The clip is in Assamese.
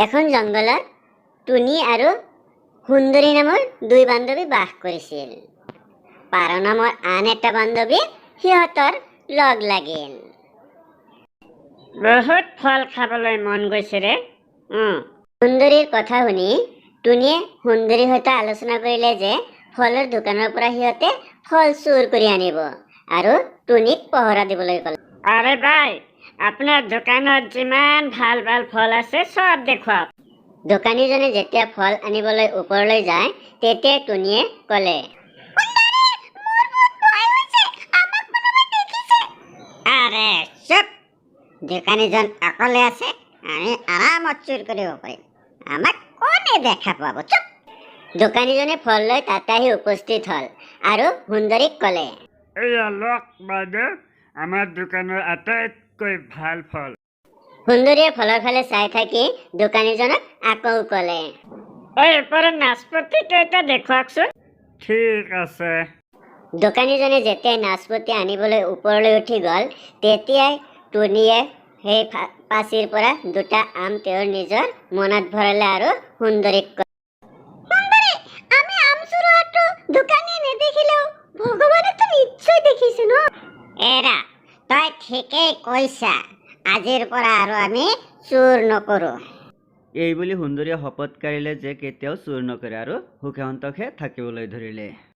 এখন জংঘলত টুনি আৰু সুন্দৰী নামৰ দুই বান্ধৱী বাস কৰিছিল। পাৰ নামৰ আন এটা বান্ধৱী সিহঁতৰ লগ লাগিল। বহুত ফল খাবলৈ মন গৈছে ৰে। সুন্দৰীৰ কথা শুনি টুনিয়ে সুন্দৰীৰ সৈতে আলোচনা কৰিলে যে ফলৰ দোকানৰ পৰা সিহঁতে ফল চুৰ কৰি আনিব আৰু টুনিক পহৰা দিবলৈ ক'লে। আৰে ভাই, আপোনাৰ দোকানত যিমান ভাল ভাল ফল আছে চব দেখুৱাওক। দোকানীজনে যেতিয়া ফল আনিবলৈ ওপৰলৈ যায় তেতিয়া টুনিয়ে ক'লে, আৰে চুপ, দোকানীজন অকলে আছে, আমি আৰামত চুৰ কৰিব পাৰিম। আমাক কোনে দেখা পাব? চুপ। দোকানীজনে ফল লৈ তাতে আহি উপস্থিত হ'ল আৰু সুন্দৰীক ক'লে, এয়া লওক বাইদেউ, আমাৰ দোকানৰ আটাইতকৈ ভাল ফল। সুন্দৰীয়ে ফলৰ ফালে চাই থাকি দোকানীজনক আকৌ ক'লে, এই ওপৰত নাচপতি কেইটা দেখুৱাওকচোন। ঠিক আছে। দোকানীজনে যেতিয়াই নাচপতি আনিবলৈ ওপৰলৈ উঠি গ'ল তেতিয়াই টুনিয়ে সেই পাচিৰ পৰা দুটা আম তেওঁৰ নিজৰ মোনাত ভৰালে আৰু সুন্দৰীক ক'লে, সুন্দৰী, আমি আম চুৰোৱাটো দোকানীয়ে নেদেখিলেও ভগৱানেতো নিশ্চয় দেখিছে ন? এৰা, তই ঠিকেই কৈছা, আজিৰ পৰা আৰু আমি চুৰ নকৰোঁ। এই বুলি সুন্দৰীয়ে শপত কাঢ়িলে যে কেতিয়াও চুৰ নকৰে আৰু সুখে সন্তোষে থাকিবলৈ ধৰিলে।